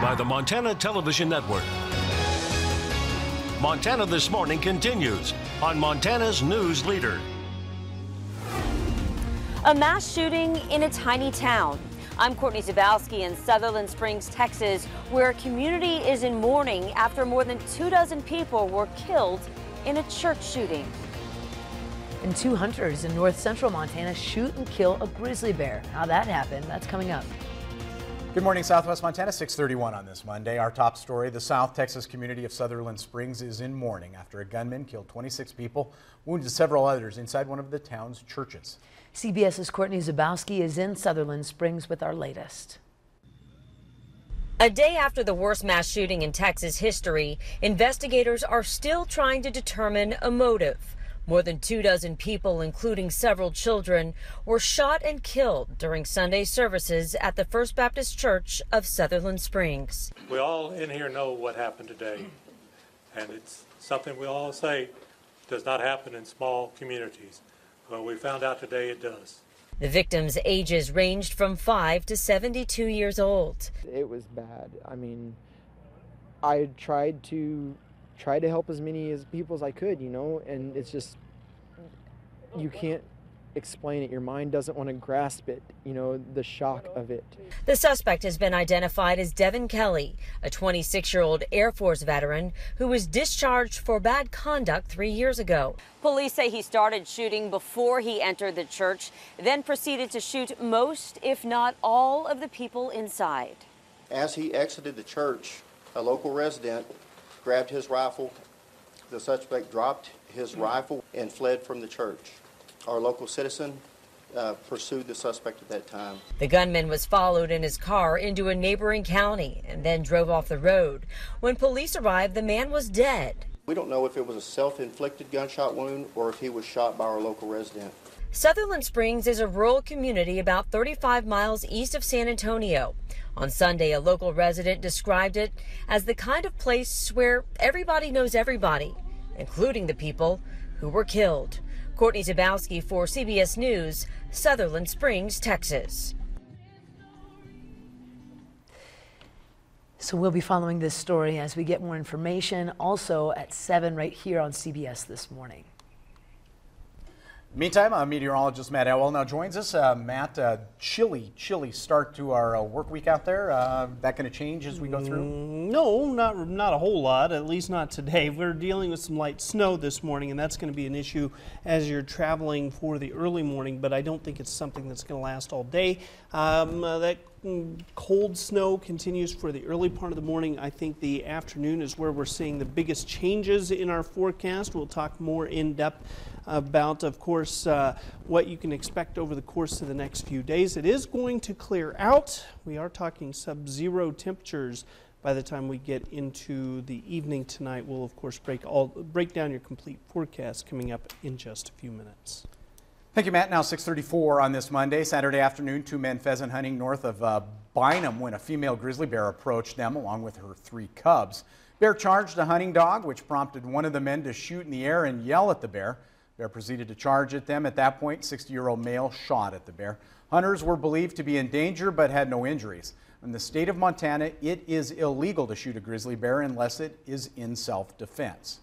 by the Montana Television Network. Montana This Morning continues on Montana's News Leader. A mass shooting in a tiny town. I'm Courtney Zabowski in Sutherland Springs, Texas, where a community is in mourning after more than 24 people were killed in a church shooting. And two hunters in north central Montana shoot and kill a grizzly bear. How that happened, that's coming up. Good morning, Southwest Montana, 6:31 on this Monday. Our top story, the South Texas community of Sutherland Springs is in mourning after a gunman killed 26 people, wounded several others inside one of the town's churches. CBS's Courtney Zabowski is in Sutherland Springs with our latest. A day after the worst mass shooting in Texas history, investigators are still trying to determine a motive. More than 24 people, including several children, were shot and killed during Sunday services at the First Baptist Church of Sutherland Springs. We all in here know what happened today, and it's something we all say does not happen in small communities. Well, we found out today it does. The victims' ages ranged from 5 to 72 years old. It was bad. I mean, I tried to help as many people as I could, you know, and it's just, you can't explain it. Your mind doesn't want to grasp it, you know, the shock of it. The suspect has been identified as Devin Kelly, a 26-year-old Air Force veteran who was discharged for bad conduct 3 years ago. Police say he started shooting before he entered the church, then proceeded to shoot most, if not all, of the people inside. As he exited the church, a local resident grabbed his rifle. The suspect dropped his rifle and fled from the church. Our local citizen pursued the suspect at that time. The gunman was followed in his car into a neighboring county and then drove off the road. When police arrived, the man was dead. We don't know if it was a self-inflicted gunshot wound or if he was shot by our local resident. Sutherland Springs is a rural community about 35 miles east of San Antonio. On Sunday, a local resident described it as the kind of place where everybody knows everybody, including the people who were killed. Courtney Zabowski for CBS News, Sutherland Springs, Texas. So we'll be following this story as we get more information, also at 7 right here on CBS This Morning. Meantime, meteorologist Matt Elwell now joins us. Matt, chilly start to our work week out there. That going to change as we go through? No, not a whole lot, at least not today. We're dealing with some light snow this morning, and that's going to be an issue as you're traveling for the early morning, but I don't think it's something that's going to last all day. That cold snow continues for the early part of the morning. I think the afternoon is where we're seeing the biggest changes in our forecast. We'll talk more in depth about, of course, what you can expect over the course of the next few days. It is going to clear out. We are talking sub-zero temperatures by the time we get into the evening tonight. We'll, of course, break down your complete forecast coming up in just a few minutes. Thank you, Matt. Now 6:34 on this Monday, Saturday afternoon, two men pheasant hunting north of Bynum when a female grizzly bear approached them along with her 3 cubs. Bear charged a hunting dog, which prompted one of the men to shoot in the air and yell at the bear. Bear proceeded to charge at them. At that point, 60-year-old male shot at the bear. Hunters were believed to be in danger but had no injuries. In the state of Montana, it is illegal to shoot a grizzly bear unless it is in self-defense.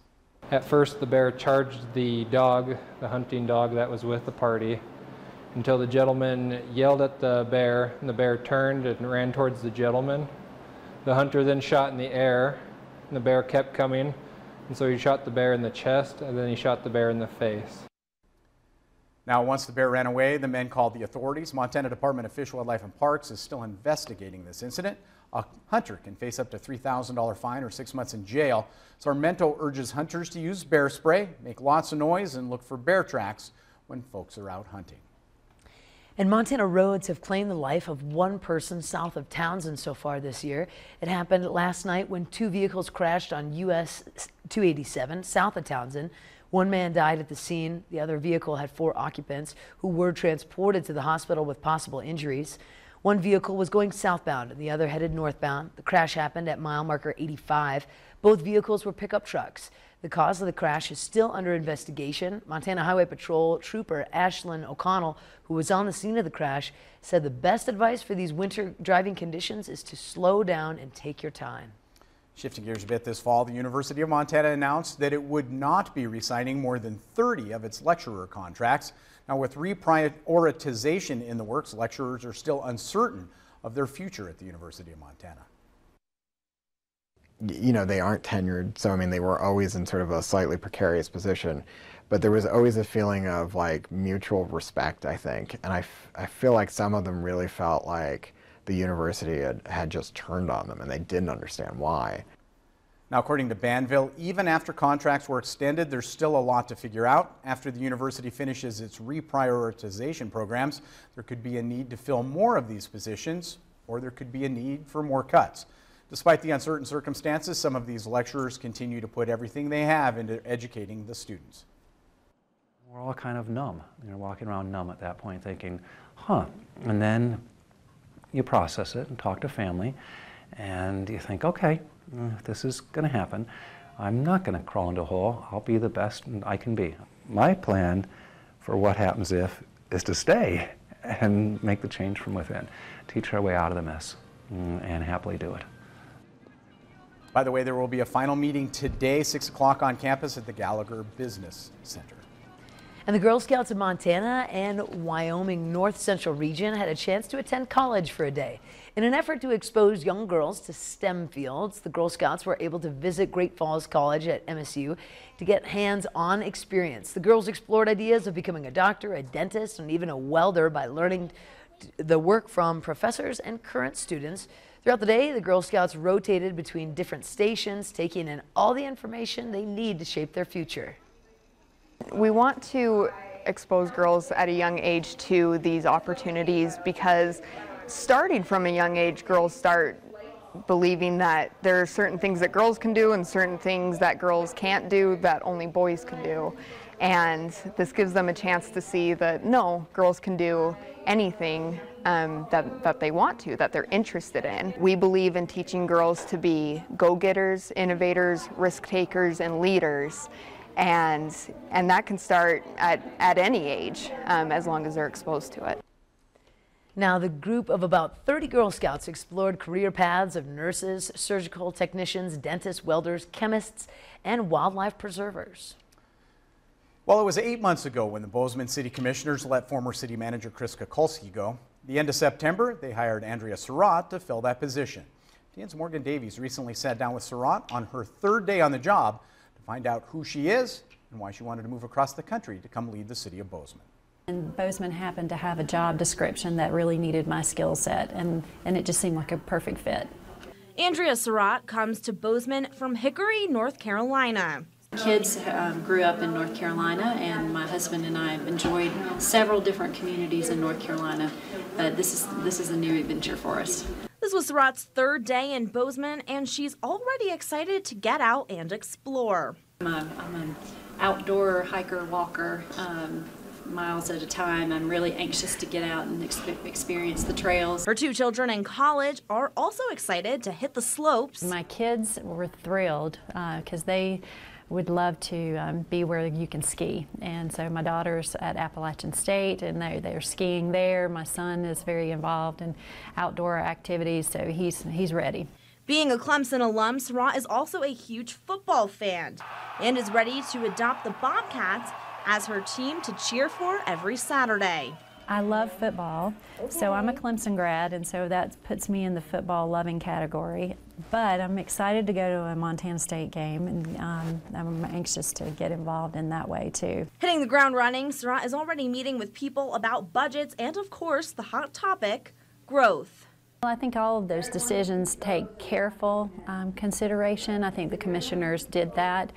At first, the bear charged the dog, the hunting dog that was with the party, until the gentleman yelled at the bear, and the bear turned and ran towards the gentleman. The hunter then shot in the air, and the bear kept coming, and so he shot the bear in the chest, and then he shot the bear in the face. Now, once the bear ran away, the men called the authorities. Montana Department of Fish, Wildlife, and Parks is still investigating this incident. A hunter can face up to $3,000 fine or 6 months in jail. Sarmento urges hunters to use bear spray, make lots of noise, and look for bear tracks when folks are out hunting. And Montana roads have claimed the life of one person south of Townsend so far this year. It happened last night when 2 vehicles crashed on US 287 south of Townsend. One man died at the scene. The other vehicle had 4 occupants who were transported to the hospital with possible injuries. One vehicle was going southbound and the other headed northbound. The crash happened at mile marker 85. Both vehicles were pickup trucks. The cause of the crash is still under investigation. Montana Highway Patrol Trooper Ashlyn O'Connell, who was on the scene of the crash, said the best advice for these winter driving conditions is to slow down and take your time. Shifting gears a bit, this fall, the University of Montana announced that it would not be re-signing more than 30 of its lecturer contracts. Now, with reprioritization in the works, lecturers are still uncertain of their future at the University of Montana. You know, they aren't tenured, so I mean, they were always in sort of a slightly precarious position, but there was always a feeling of like mutual respect, I think, and I feel like some of them really felt like the university had just turned on them and they didn't understand why. Now, according to Banville, even after contracts were extended, there's still a lot to figure out. After the university finishes its reprioritization programs, there could be a need to fill more of these positions, or there could be a need for more cuts. Despite the uncertain circumstances, some of these lecturers continue to put everything they have into educating the students. We're all kind of numb, walking around numb at that point thinking, huh, and then you process it and talk to family and you think, okay, if this is going to happen, I'm not going to crawl into a hole. I'll be the best I can be. My plan for what happens if is to stay and make the change from within, teach our way out of the mess and happily do it. By the way, there will be a final meeting today, 6 o'clock on campus at the Gallagher Business Center. And the Girl Scouts of Montana and Wyoming North Central region had a chance to attend college for a day. In an effort to expose young girls to STEM fields, the Girl Scouts were able to visit Great Falls College at MSU to get hands-on experience. The girls explored ideas of becoming a doctor, a dentist, and even a welder by learning the work from professors and current students. Throughout the day, the Girl Scouts rotated between different stations, taking in all the information they need to shape their future. We want to expose girls at a young age to these opportunities because starting from a young age, girls start believing that there are certain things that girls can do and certain things that girls can't do that only boys can do. And this gives them a chance to see that no, girls can do anything that they want to, that they're interested in. We believe in teaching girls to be go-getters, innovators, risk takers, and leaders. And that can start at any age, as long as they're exposed to it. Now, the group of about 30 Girl Scouts explored career paths of nurses, surgical technicians, dentists, welders, chemists, and wildlife preservers. Well, it was 8 months ago when the Bozeman City Commissioners let former City Manager Chris Kukulski go. At the end of September, they hired Andrea Surratt to fill that position. TN's Morgan Davies recently sat down with Surratt on her third day on the job to find out who she is and why she wanted to move across the country to come lead the city of Bozeman. And Bozeman happened to have a job description that really needed my skill set, and it just seemed like a perfect fit. Andrea Surratt comes to Bozeman from Hickory, North Carolina. Kids grew up in North Carolina, and my husband and I have enjoyed several different communities in North Carolina, but this is a new adventure for us. This was Surratt's third day in Bozeman, and she's already excited to get out and explore. I'm an outdoor hiker, walker, miles at a time. I'm really anxious to get out and experience the trails. Her two children in college are also excited to hit the slopes. My kids were thrilled because they would love to be where you can ski, and so my daughter's at Appalachian State and they're skiing there. My son is very involved in outdoor activities, so he's ready. Being a Clemson alum, Surratt is also a huge football fan and is ready to adopt the Bobcats as her team to cheer for every Saturday. I love football, so I'm a Clemson grad, and so that puts me in the football loving category. But I'm excited to go to a Montana State game, and I'm anxious to get involved in that way too. Hitting the ground running, Surratt is already meeting with people about budgets and, of course, the hot topic, growth. Well, I think all of those decisions take careful consideration. I think the commissioners did that.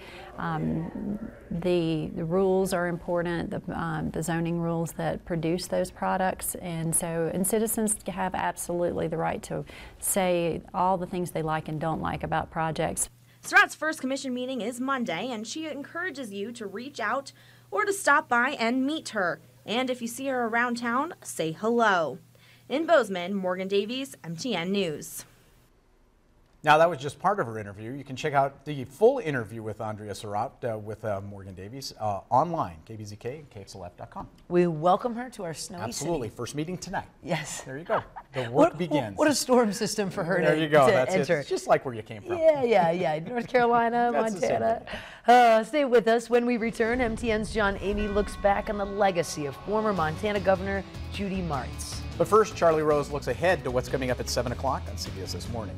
The rules are important, the zoning rules that produce those products, and citizens have absolutely the right to say all the things they like and don't like about projects. Surratt's first commission meeting is Monday, and she encourages you to reach out or to stop by and meet her. And if you see her around town, say hello. In Bozeman, Morgan Davies, MTN News. Now, that was just part of her interview. You can check out the full interview with Andrea Surratt with Morgan Davies online, KBZK and KXLF.com. We welcome her to our snowy Absolutely. city. First meeting tonight. Yes. There you go. The work begins. What a storm system for her there to, you go. to That's enter. It. It's just like where you came from. Yeah. North Carolina, That's Montana. Stay with us. When we return, MTN's John Amy looks back on the legacy of former Montana Governor Judy Martz. But first, Charlie Rose looks ahead to what's coming up at 7 o'clock on CBS This Morning.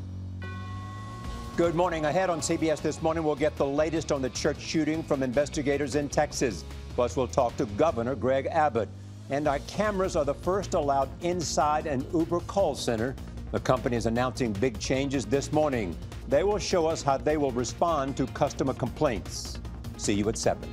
Good morning. Ahead on CBS This Morning, we'll get the latest on the church shooting from investigators in Texas. Plus, we'll talk to Governor Greg Abbott. And our cameras are the first allowed inside an Uber call center. The company is announcing big changes this morning. They will show us how they will respond to customer complaints. See you at 7.